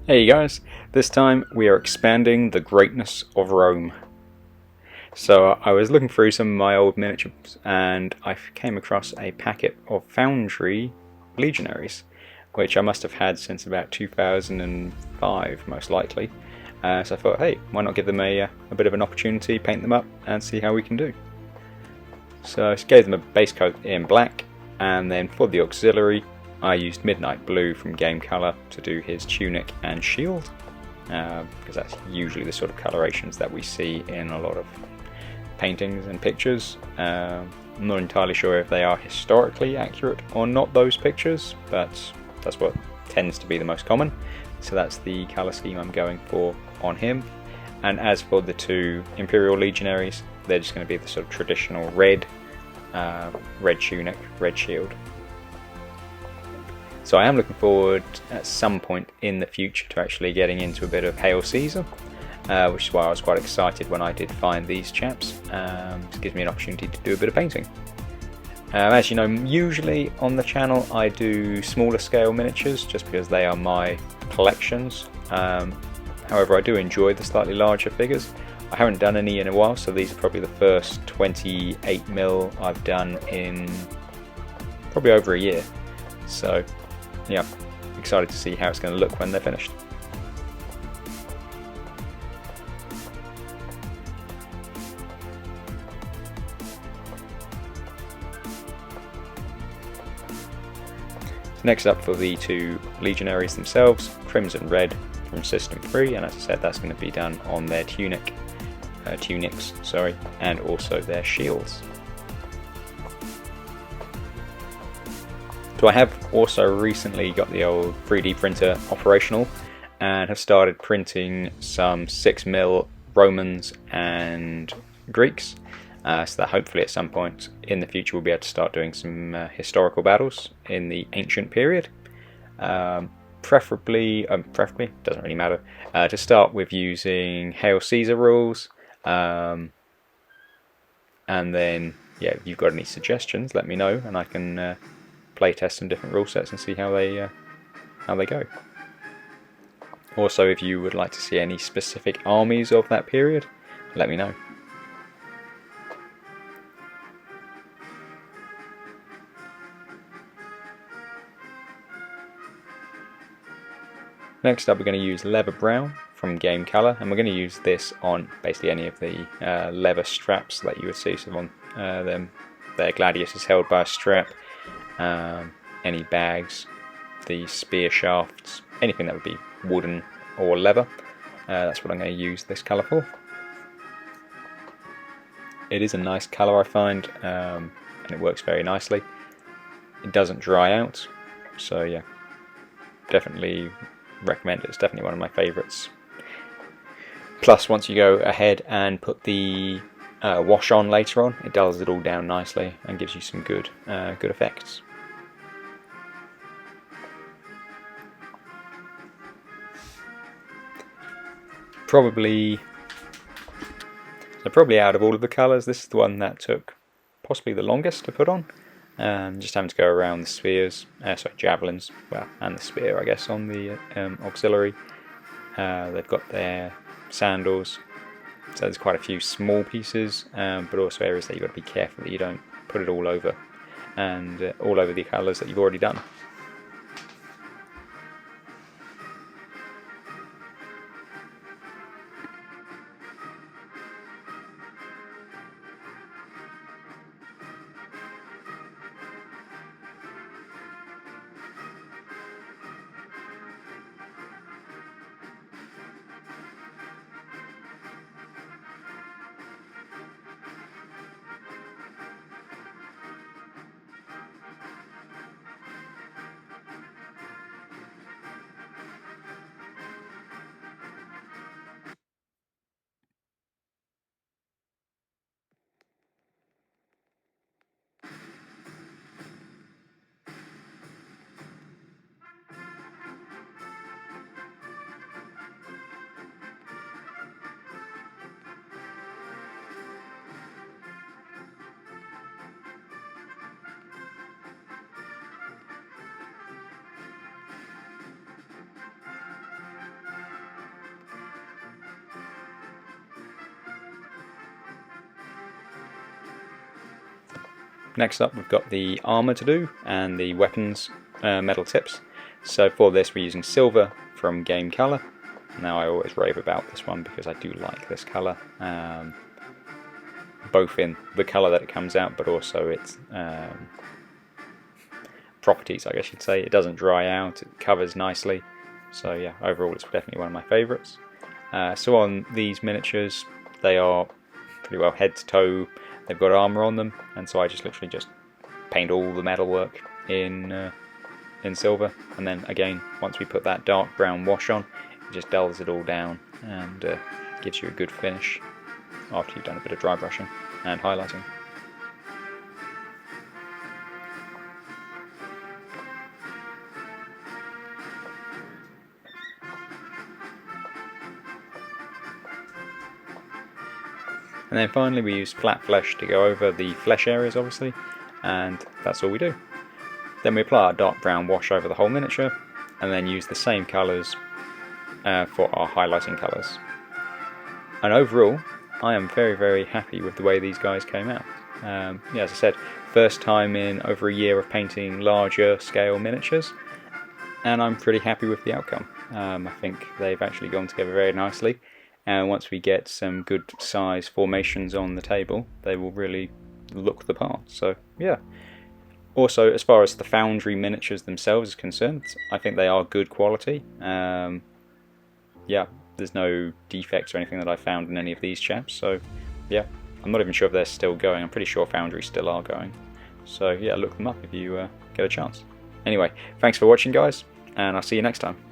Hey guys, this time we are expanding the greatness of Rome. So I was looking through some of my old miniatures and I came across a packet of Foundry Legionaries, which I must have had since about 2005 most likely. So I thought, hey, why not give them a bit of an opportunity, paint them up and see how we can do. So I gave them a base coat in black, and then for the auxiliary I used Midnight Blue from Game Colour to do his tunic and shield, because that's usually the sort of colorations that we see in a lot of paintings and pictures. I'm not entirely sure if they are historically accurate or not, those pictures, but that's what tends to be the most common. So that's the colour scheme I'm going for on him. And as for the two Imperial Legionaries, they're just going to be the sort of traditional red tunic, red shield. So I am looking forward at some point in the future to actually getting into a bit of Hail Caesar, which is why I was quite excited when I did find these chaps. It gives me an opportunity to do a bit of painting. As you know, usually on the channel I do smaller scale miniatures just because they are my collections. However, I do enjoy the slightly larger figures. I haven't done any in a while, so these are probably the first 28mm I've done in probably over a year. So yeah, excited to see how it's going to look when they're finished. Next up for the two Legionaries themselves, Crimson Red from System 3, and as I said, that's going to be done on their tunics, and also their shields. So I have also recently got the old 3D printer operational and have started printing some 6mm Romans and Greeks. So that hopefully at some point in the future we'll be able to start doing some historical battles in the ancient period. Preferably, doesn't really matter, to start with using Hail Caesar rules, and then yeah, if you've got any suggestions let me know and I can play test some different rule sets and see how they go. Also, if you would like to see any specific armies of that period, let me know. Next up we're going to use Leather Brown from Game Colour, and we're going to use this on basically any of the leather straps that you would see. So on their gladiators held by a strap, any bags, the spear shafts, anything that would be wooden or leather. That's what I'm going to use this colour for. It is a nice colour, I find, and it works very nicely. It doesn't dry out, so yeah, definitely recommend it. It's definitely one of my favourites. Plus, once you go ahead and put the wash on later on, it dulls it all down nicely and gives you some good effects. Probably out of all of the colours, this is the one that took possibly the longest to put on. Just having to go around the spheres, javelins, well, and the spear, I guess, on the auxiliary. They've got their sandals, so there's quite a few small pieces, but also areas that you've got to be careful that you don't put it all over, and all over the colours that you've already done. next up we've got the armour to do and the weapons metal tips. So for this we're using silver from Game Colour. Now I always rave about this one because I do like this colour, both in the colour that it comes out but also its properties, I guess you'd say. It doesn't dry out, it covers nicely, so yeah, overall it's definitely one of my favourites. So on these miniatures, they are pretty well head to toe, they've got armour on them, and so I just literally just paint all the metalwork in silver, and then again, once we put that dark brown wash on, it just dulls it all down and gives you a good finish after you've done a bit of dry brushing and highlighting. And then finally we use flat flesh to go over the flesh areas, obviously, and that's all we do. Then we apply our dark brown wash over the whole miniature, and then use the same colours for our highlighting colours. And overall, I am very happy with the way these guys came out. Yeah, as I said, first time in over a year of painting larger scale miniatures, and I'm pretty happy with the outcome. I think they've actually gone together very nicely, and once we get some good size formations on the table, they will really look the part. So yeah. Also, as far as the Foundry miniatures themselves is concerned, I think they are good quality. Yeah, there's no defects or anything that I found in any of these chaps, so yeah, I'm not even sure if they're still going. I'm pretty sure Foundry still are going. So yeah, look them up if you get a chance. Anyway, thanks for watching guys, and I'll see you next time.